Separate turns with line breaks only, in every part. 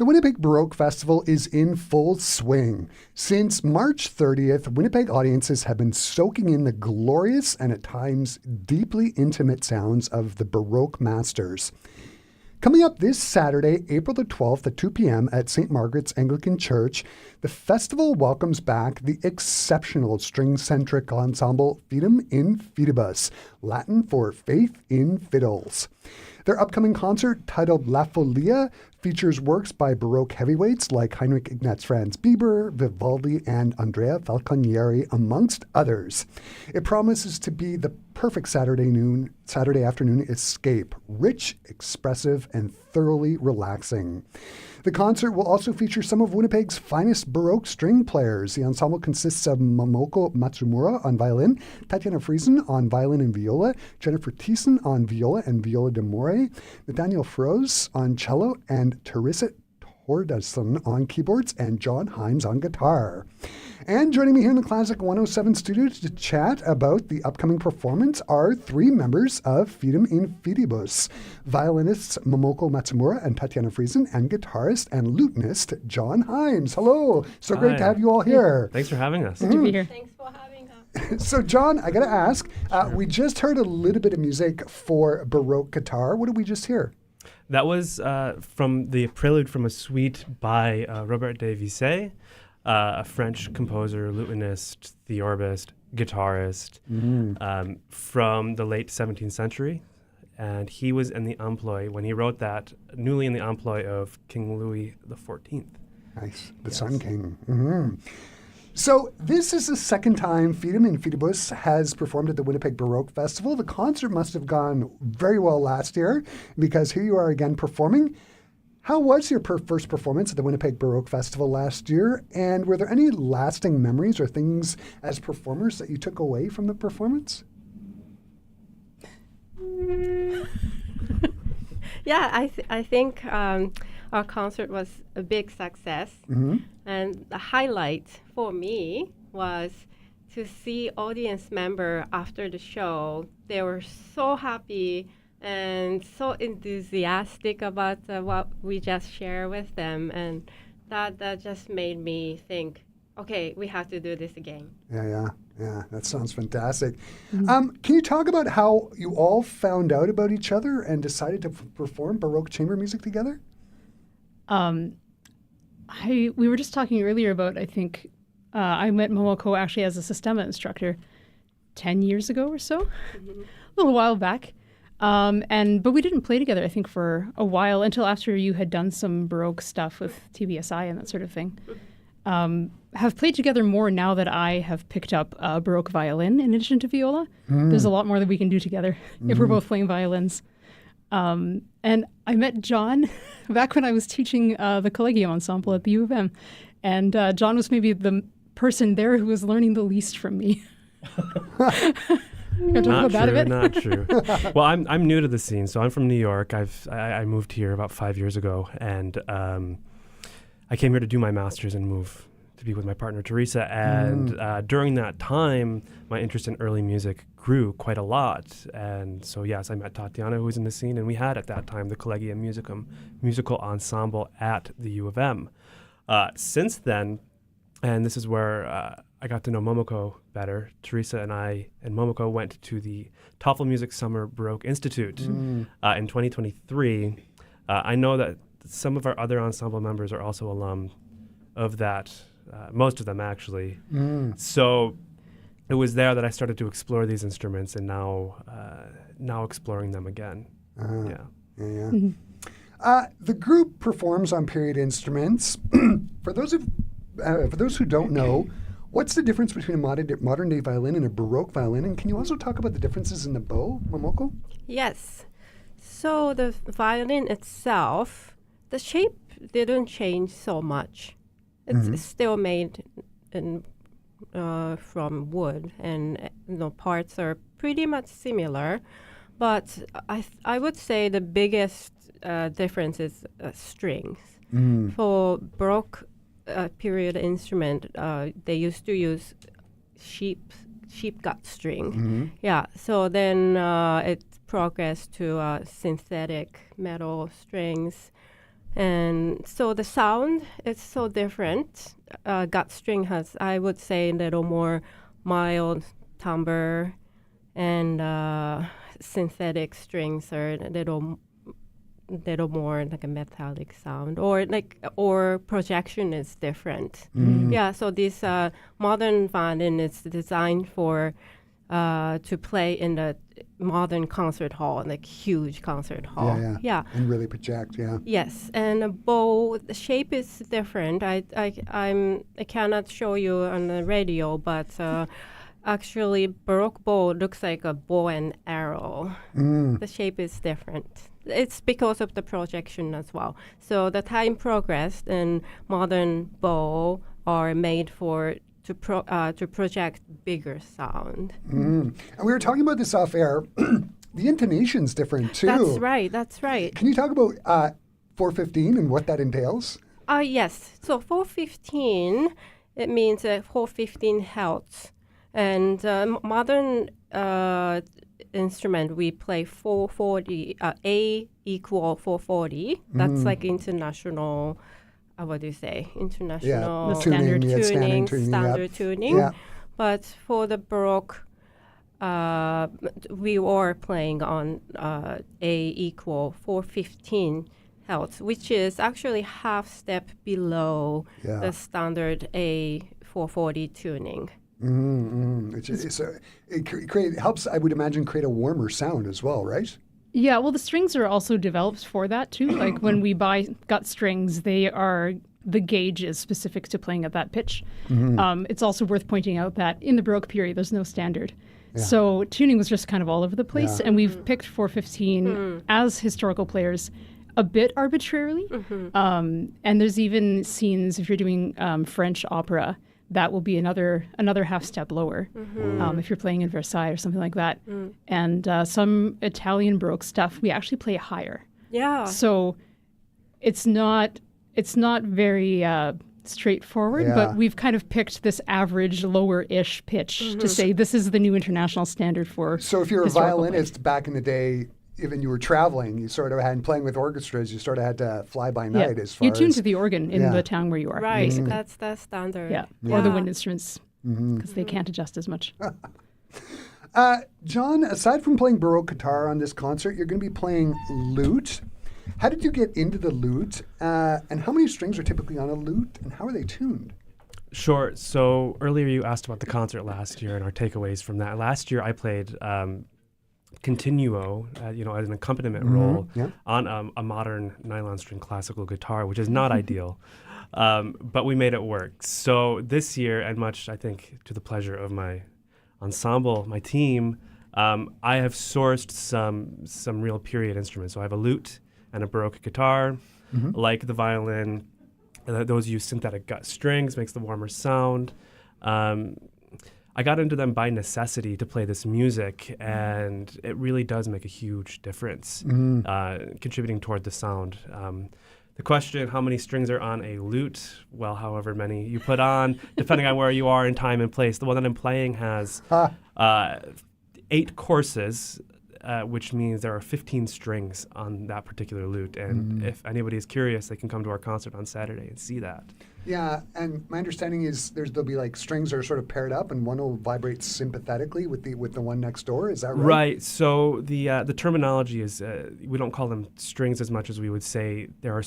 Winnipeg Baroque Festival is in full swing. Since March 30th, Winnipeg audiences have been soaking in the glorious and at times deeply intimate sounds of the Baroque masters. Coming up this Saturday, April the 12th at 2 p.m. at St. Margaret's Anglican Church, the festival welcomes back the exceptional string-centric ensemble Fidem in Fidibus, Latin for Faith in Fiddles. Their upcoming concert, titled La Folia, features works by Baroque heavyweights like Heinrich Ignaz Franz Biber, Vivaldi, and Andrea Falconieri, amongst others. It promises to be the perfect Saturday afternoon escape, rich, expressive, and thoroughly relaxing. The concert will also feature some of Winnipeg's finest Baroque string players. The ensemble consists of Momoko Matsumura on violin, Tatiana Friesen on violin and viola, Jennifer Thiessen on viola and viola d'amore, Nathaniel Froese on cello, and Theresa Thordarson on keyboards, and John Himes on guitar. And joining me here in the Classic 107 studio to chat about the upcoming performance are three members of Fidem in Fidibus, violinists Momoko Matsumura and Tatiana Friesen, and guitarist and lutenist John Himes. Hello. So
Hi.
great to have you all here.
Thanks for having us.
Good to be here.
Thanks for having us.
So John, I got to ask, we just heard a little bit of music for Baroque guitar. What did we just hear?
That was from the prelude from a suite by Robert de Visay, a French composer, lutenist, theorbist, guitarist from the late 17th century. And he was in the employ, when he wrote that, newly in the employ of King Louis XIV.
Nice. The Sun King. Mm-hmm. So this is the second time Fidem in Fidibus has performed at the Winnipeg Baroque Festival. The concert must have gone very well last year because here you are again performing. How was your first performance at the Winnipeg Baroque Festival last year? And were there any lasting memories or things as performers that you took away from the performance?
Yeah, I think our concert was a big success.
Mm-hmm.
And the highlight for me was to see audience member after the show. They were so happy and so enthusiastic about what we just shared with them. And that just made me think, okay, we have to do this again.
Yeah, that sounds fantastic. Mm-hmm. Can you talk about how you all found out about each other and decided to perform Baroque chamber music together?
We were just talking earlier about, I think, I met Momoko actually as a Sistema instructor 10 years ago or so, a little while back. But we didn't play together, I think, for a while until after you had done some Baroque stuff with TBSI and that sort of thing. Have played together more now that I have picked up Baroque violin in addition to viola. There's a lot more that we can do together if we're both playing violins. And I met John back when I was teaching the Collegium ensemble at the U of M. And John was maybe the person there who was learning the least from me.
Not true. Well, I'm new to the scene, so I'm from New York. I moved here about 5 years ago, and I came here to do my master's and move to be with my partner Theresa. And during that time, my interest in early music grew quite a lot. And so, yes, I met Tatiana, who was in the scene, and we had at that time the Collegium Musicum musical ensemble at the U of M. Since then, and this is where I got to know Momoko better, Theresa and I and Momoko went to the Toffel Music Summer Baroque Institute in 2023. I know that some of our other ensemble members are also alum of that, most of them actually. So it was there that I started to explore these instruments, and now exploring them again.
The group performs on period instruments. For those who don't know, what's the difference between a modern day violin and a Baroque violin? And can you also talk about the differences in the bow, Momoko?
Yes. So the violin itself, the shape didn't change so much. It's still made from wood, and parts are pretty much similar. But I would say the biggest difference is strings. For Baroque period instrument, they used to use sheep gut string. Yeah. So then it progressed to synthetic metal strings. And so the sound is so different. Gut string has, I would say, a little more mild timbre, and synthetic strings are a little more like a metallic sound, or projection is different. Yeah, so this modern violin is designed for to play in the modern concert hall, like huge concert hall.
Yeah. And really project,
Yes, and a bow, the shape is different. I cannot show you on the radio, but actually Baroque bow looks like a bow and arrow. The shape is different. It's because of the projection as well. So the time progressed, and modern bow are made to project bigger sound.
And we were talking about this off air. The intonation's different too.
That's right.
Can you talk about 415 and what that entails?
Yes. So 415, it means 415 hertz. And modern instrument, we play 440, A equal 440. That's like international, what do you say? International
standard
tuning.
Yeah.
But for the Baroque, we were playing on A equal 415 hertz, which is actually half step below the standard A 440 tuning.
It helps, I would imagine, create a warmer sound as well, right?
Yeah, well, the strings are also developed for that too. Like when we buy gut strings, the gauge is specific to playing at that pitch. It's also worth pointing out that in the Baroque period, there's no standard. So tuning was just kind of all over the place, and we've picked 415 as historical players a bit arbitrarily. And there's even scenes, if you're doing French opera, that will be another half step lower if you're playing in Versailles or something like that. And some Italian Baroque stuff, we actually play higher.
Yeah.
So it's not very straightforward, but we've kind of picked this average lower-ish pitch to say this is the new international standard for.
So if you're a violinist back in the day, even you were traveling, you sort of had playing with orchestras, you sort of had to fly by night as far
you tune
as
to the organ in the town where you are.
Right,
basically.
that's standard.
Or the wind instruments, because they can't adjust as much.
John, aside from playing Baroque guitar on this concert, you're going to be playing lute. How did you get into the lute, and how many strings are typically on a lute, and how are they tuned?
Sure. So earlier you asked about the concert last year and our takeaways from that. Last year I played continuo, as an accompaniment role on a modern nylon string classical guitar, which is not ideal, but we made it work. So this year, and much, I think, to the pleasure of my ensemble, my team, I have sourced some real period instruments. So I have a lute and a Baroque guitar, like the violin. Those use synthetic gut strings, makes the warmer sound. I got into them by necessity to play this music, and it really does make a huge difference, contributing toward the sound. The question, how many strings are on a lute? Well, however many you put on, depending on where you are in time and place. The one that I'm playing has 8 courses, which means there are 15 strings on that particular lute. And if anybody is curious, they can come to our concert on Saturday and see that.
Yeah, and my understanding is there'll be like strings that are sort of paired up, and one will vibrate sympathetically with the one next door. Is that right?
Right. So the terminology is we don't call them strings as much as we would say there are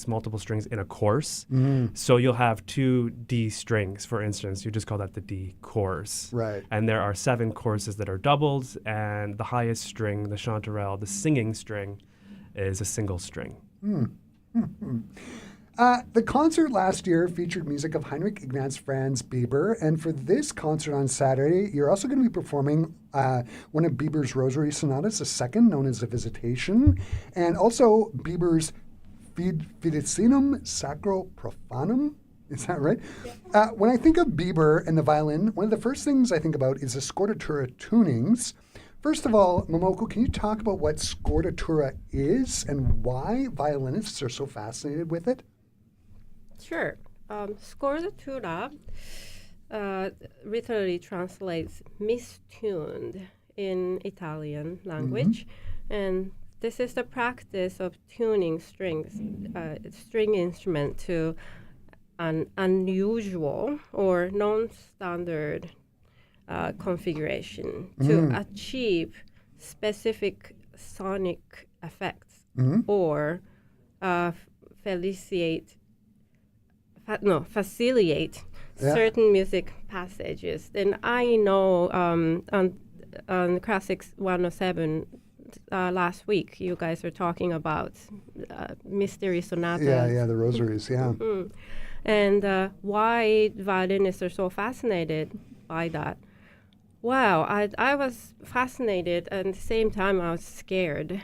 multiple strings in a course. So you'll have 2 D strings, for instance. You just call that the D course. Right. And there are 7 courses that are doubled, and the highest string, the chanterelle, the singing string, is a single string.
The concert last year featured music of Heinrich Ignaz Franz Biber, and for this concert on Saturday, you're also going to be performing one of Biber's Rosary Sonatas, the second, known as the Visitation, and also Biber's Fidecinum Sacro Profanum. Is that right? Yeah. When I think of Biber and the violin, one of the first things I think about is the scordatura tunings. First of all, Momoko, can you talk about what scordatura is and why violinists are so fascinated with it?
Sure. Scordatura literally translates mistuned in Italian language, and this is the practice of tuning string instrument to an unusual or non-standard configuration to achieve specific sonic effects or facilitate certain music passages. Then I know on Classics 107 last week you guys were talking about mystery sonata.
Yeah, the rosaries, yeah.
And why violinists are so fascinated by that. Wow, I was fascinated, and at the same time I was scared.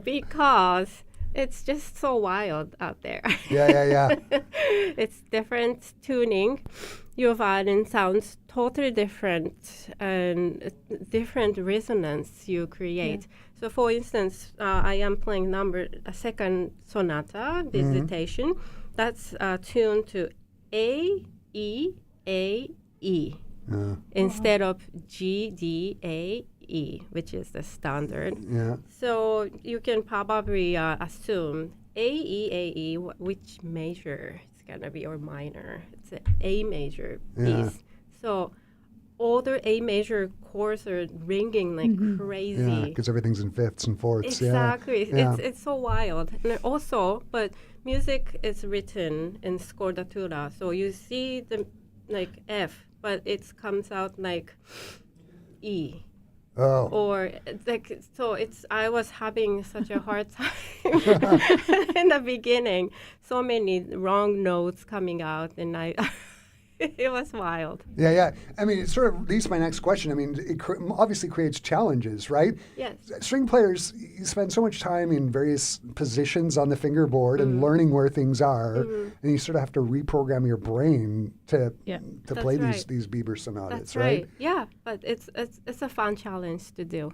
Because it's just so wild out there.
Yeah.
It's different tuning. Your violin sounds totally different, and different resonance you create. So, for instance, I am playing a second sonata, Visitation. That's tuned to A, E, A, E, instead of G, D, A, E, which is the standard.
Yeah.
So you can probably assume A, E, which major it's going to be, or minor. It's an A major piece. So all the A major chords are ringing like crazy.
Yeah, because everything's in fifths and fourths.
Exactly.
Yeah.
It's so wild. And also, but music is written in scordatura. So you see the like F, but it comes out like E.
Oh.
Or like, so I was having such a hard time in the beginning. So many wrong notes coming out, and it was wild.
Yeah. I mean, it sort of leads to my next question. I mean, it obviously creates challenges, right?
Yes.
String players, you spend so much time in various positions on the fingerboard and learning where things are, and you sort of have to reprogram your brain to play these Biber sonatas,
That's right? Yeah, but it's a fun challenge to do.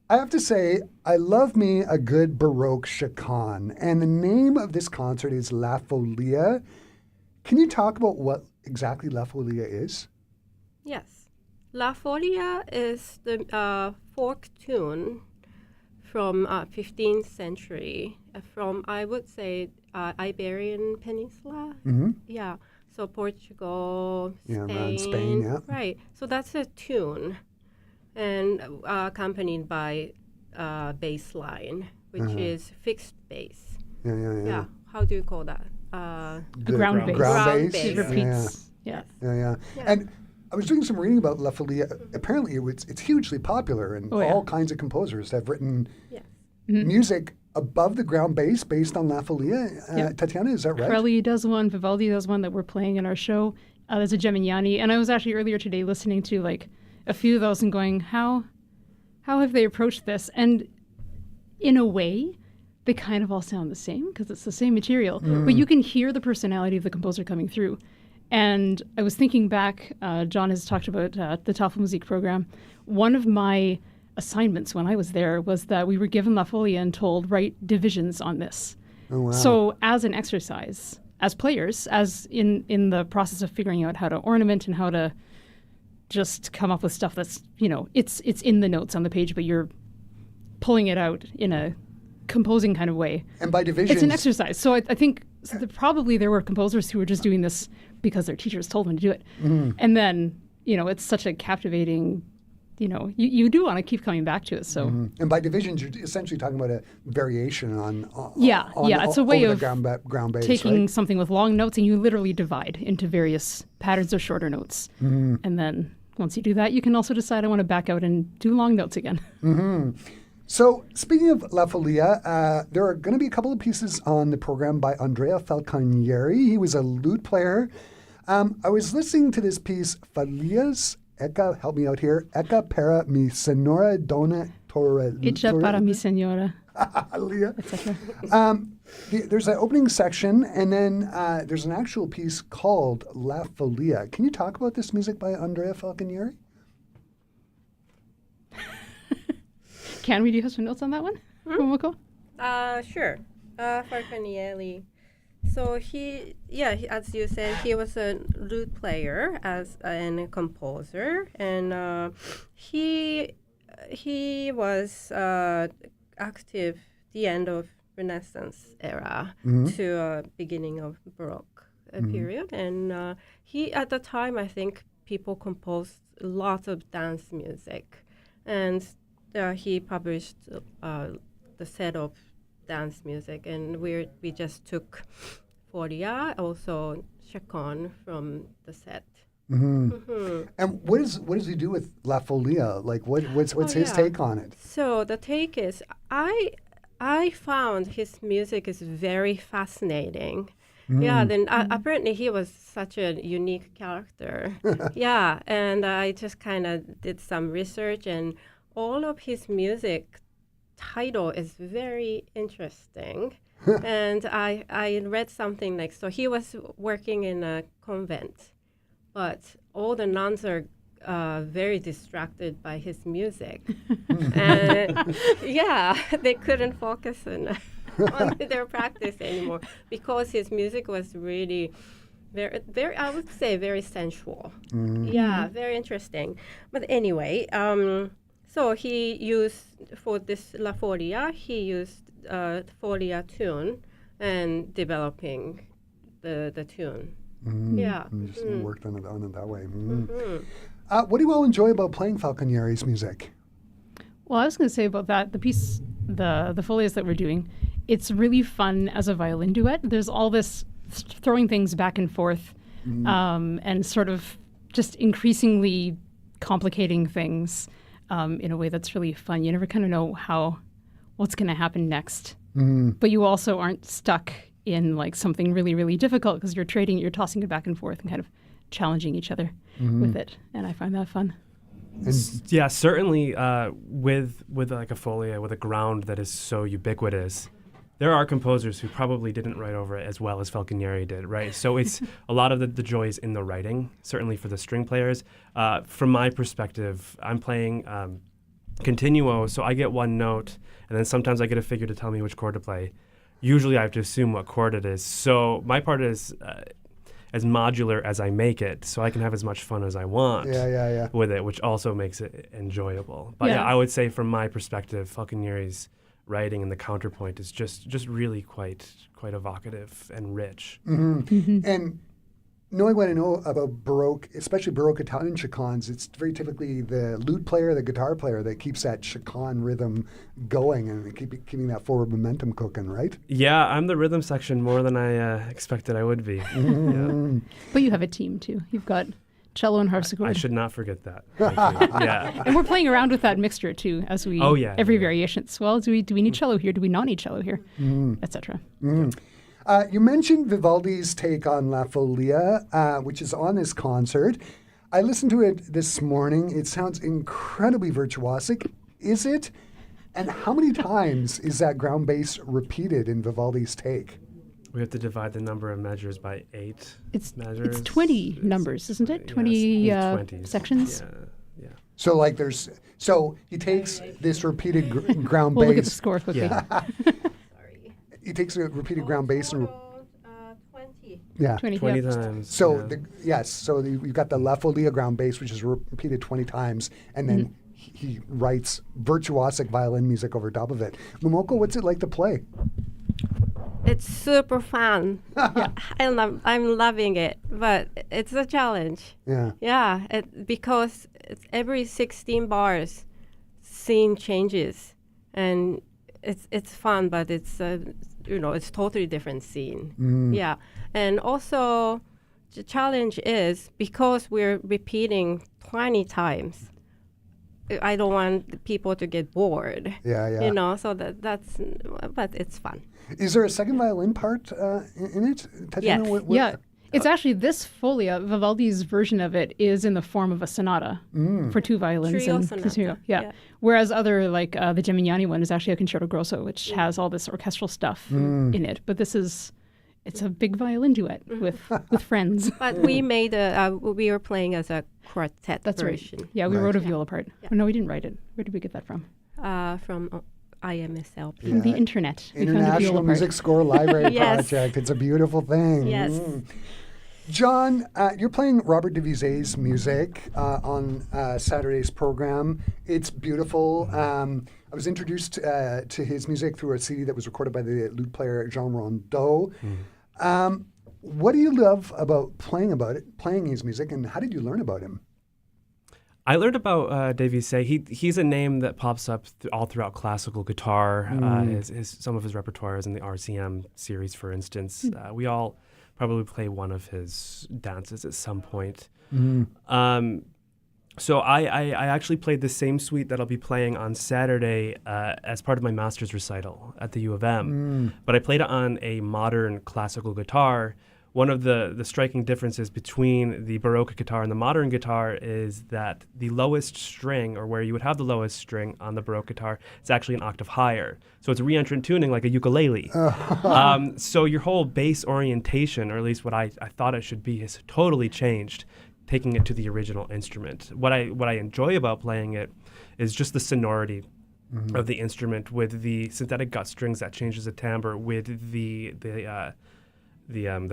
I have to say, I love me a good Baroque chaconne, and the name of this concert is La Folia. Can you talk about what exactly La Folia is?
Yes. La Folia is the folk tune from 15th century, from, I would say, Iberian Peninsula. Yeah, so Portugal, Spain.
Around Spain, yeah.
Right, so that's a tune, and accompanied by bass line, which is fixed bass. Yeah, how do you call that?
A ground bass.
Ground bass.
It repeats. Yeah.
And I was doing some reading about La Folia. Apparently, it's hugely popular, and all kinds of composers have written music above the ground bass based on La Folia. Tatiana, is that right?
Corelli does one. Vivaldi does one that we're playing in our show. There's a Gemignani. And I was actually earlier today listening to like a few of those and going, how have they approached this? And in a way, they kind of all sound the same because it's the same material. But you can hear the personality of the composer coming through. And I was thinking back, John has talked about the Tafelmusik program. One of my assignments when I was there was that we were given La Folia and told, write divisions on this.
Oh, wow.
So as an exercise, as players, as in the process of figuring out how to ornament and how to just come up with stuff that's, it's in the notes on the page, but you're pulling it out in a composing kind of way.
And by divisions,
it's an exercise. So I think probably there were composers who were just doing this because their teachers told them to do it. And then, it's such a captivating, you do want to keep coming back to it. So
and by divisions, you're essentially talking about a variation on
it's a way of
ground bass,
taking
right?
something with long notes and you literally divide into various patterns of shorter notes. And then once you do that, you can also decide I want to back out and do long notes again.
So speaking of La Folia, there are going to be a couple of pieces on the program by Andrea Falconieri. He was a lute player. I was listening to this piece, Falias, Ecca, help me out here, Ecca para mi senora donna torre.
Ecca para mi senora.
Hallelujah.
Etc.
There's an opening section, and then there's an actual piece called La Folia. Can you talk about this music by Andrea Falconieri?
Can we do have some notes on that one, Momoko?
Sure. Falconieri. So he, as you said, he was a lute player and a composer, and he he was active the end of Renaissance era to beginning of Baroque period, and he at the time I think people composed lots of dance music, and he published the set of dance music, and we just took Folia, also Chacon from the set.
And what does he do with La Folia? Like what's his take on it?
So the take is I found his music is very fascinating. Yeah, then apparently he was such a unique character. Yeah, and I just kind of did some research, and all of his music title is very interesting. And I read something like, so he was working in a convent, but all the nuns are very distracted by his music. And yeah, they couldn't focus on their practice anymore because his music was really very, I would say, very sensual. Yeah, very interesting. But anyway, so he used, for this La Folia, he used Folia tune and developing the tune. Yeah.
Just worked on it that way. What do you all enjoy about playing Falconieri's music?
Well, I was going to say about that, the piece, the folias that we're doing, it's really fun as a violin duet. There's all this throwing things back and forth and sort of just increasingly complicating things in a way that's really fun. You never kind of know what's going to happen next. But you also aren't stuck in like something really, really difficult because you're tossing it back and forth and kind of challenging each other with it. And I find that fun.
Yeah, certainly with like a folia, with a ground that is so ubiquitous, there are composers who probably didn't write over it as well as Falconieri did, right? So it's a lot of the joy is in the writing, certainly for the string players. From my perspective, I'm playing continuo, so I get one note, and then sometimes I get a figure to tell me which chord to play. Usually I have to assume what chord it is. So my part is as modular as I make it, so I can have as much fun as I want with it, which also makes it enjoyable. But yeah, I would say from my perspective, Falconieri's writing and the counterpoint is just really quite evocative and rich.
And knowing what I know about Baroque, especially Baroque Italian chacons, it's very typically the lute player, the guitar player that keeps that chacan rhythm going and keeping that forward momentum cooking, right?
Yeah, I'm the rhythm section more than I expected I would be. Yeah.
But you have a team too. You've got cello and harpsichord.
I should not forget that. Thank you. Yeah.
And we're playing around with that mixture too, as we every variation. So, well, do we need cello here? Do we not need cello here? Etc.
You mentioned Vivaldi's take on La Folia, which is on this concert. I listened to it this morning. It sounds incredibly virtuosic. Is it? And how many times is that ground bass repeated in Vivaldi's take?
We have to divide the number of measures by 8 measures.
It's 20 numbers, isn't it? 20 sections?
Yeah.
So he takes this repeated ground
We'll
bass.
look at the score quickly.
Yeah. He takes a repeated ground bass and
20.
20 times.
So you've got the La Folia ground bass, which is repeated 20 times, and then he writes virtuosic violin music over top of it. Momoko, what's it like to play?
It's super fun. I'm loving it, but it's a challenge. Yeah, because it's every 16 bars, scene changes, and it's fun, but it's it's totally different scene. Yeah, and also the challenge is because we're repeating 20 times. I don't want people to get bored. So but it's fun.
Is there a second violin part in it? Tatiana,
yes. It's actually this folia, Vivaldi's version of it, is in the form of a sonata for 2 violins.
Trio sonata.
Yeah. Whereas other, like the Gemignani one, is actually a concerto grosso, which has all this orchestral stuff in it. But it's a big violin duet with friends.
But we made we were playing as a quartet version.
Right. Yeah, we wrote a viola part. Yeah. Oh, no, we didn't write it. Where did we get that from?
From IMSL.
From the internet.
International Music Score Library
Yes.
Project. It's a beautiful thing.
Yes.
John, you're playing Robert Devisé's music on Saturday's program. It's beautiful. I was introduced to his music through a CD that was recorded by the lute player Jean Rondeau. What do you love about playing his music, and how did you learn about him?
I learned about Devisé. He's a name that pops up all throughout classical guitar. Some of his repertoire is in the RCM series, for instance. We all probably play one of his dances at some point. So I actually played the same suite that I'll be playing on Saturday as part of my master's recital at the U of M. But I played it on a modern classical guitar. One of the striking differences between the Baroque guitar and the modern guitar is that the lowest string, or where you would have the lowest string on the Baroque guitar, is actually an octave higher. So it's a reentrant tuning like a ukulele. So your whole bass orientation, or at least what I thought it should be, has totally changed, taking it to the original instrument. What I enjoy about playing it is just the sonority of the instrument, with the synthetic gut strings that changes the timbre, with the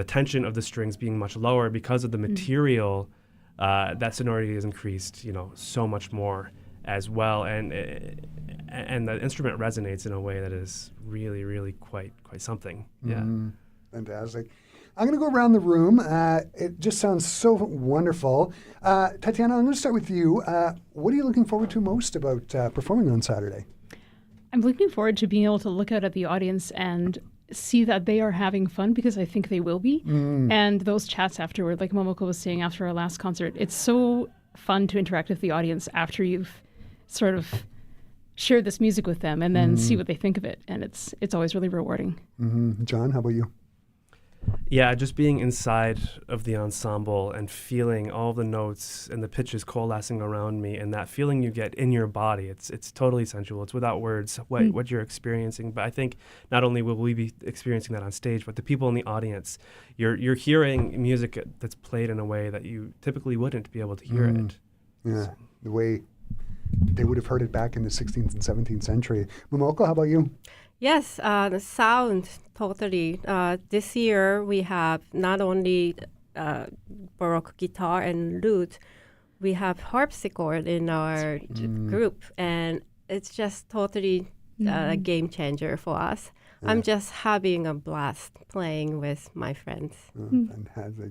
tension of the strings being much lower because of the material. That sonority is increased, so much more as well, and the instrument resonates in a way that is really, really quite something. Yeah,
fantastic. I'm going to go around the room. It just sounds so wonderful. Tatiana, I'm going to start with you. What are you looking forward to most about performing on Saturday?
I'm looking forward to being able to look out at the audience and see that they are having fun, because I think they will be. And those chats afterward, like Momoko was saying after our last concert, it's so fun to interact with the audience after you've sort of shared this music with them, and then see what they think of it. And it's always really rewarding.
John, how about you?
Yeah, just being inside of the ensemble and feeling all the notes and the pitches coalescing around me, and that feeling you get in your body, it's totally sensual. It's without words what you're experiencing. But I think not only will we be experiencing that on stage, but the people in the audience, you're hearing music that's played in a way that you typically wouldn't be able to hear it.
Yeah, the way they would have heard it back in the 16th and 17th century. Momoko, how about you?
Yes, the sound, totally. This year we have not only Baroque guitar and lute, we have harpsichord in our group, and it's just totally a game changer for us. Yeah. I'm just having a blast playing with my friends.
Fantastic.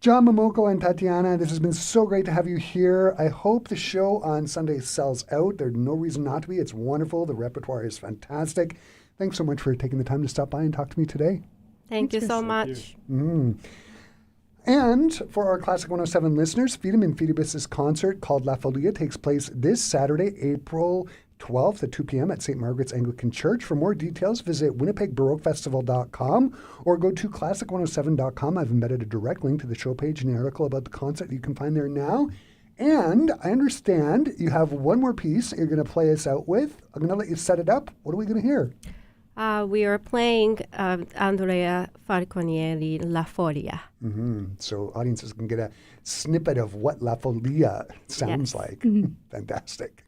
John, Momoko, and Tatiana, this has been so great to have you here. I hope the show on Sunday sells out. There's no reason not to be. It's wonderful. The repertoire is fantastic. Thanks so much for taking the time to stop by and talk to me today.
Thank you so much.
And for our Classic 107 listeners, Fidem and Fidibus' concert called La Folia takes place this Saturday, April 12th at 2 p.m. at St. Margaret's Anglican Church. For more details, visit winnipegbaroquefestival.com or go to classic107.com. I've embedded a direct link to the show page and the article about the concert you can find there now. And I understand you have one more piece you're going to play us out with. I'm going to let you set it up. What are we going to hear?
We are playing Andrea Falconieri, La Folia.
So audiences can get a snippet of what La Folia sounds like. Fantastic.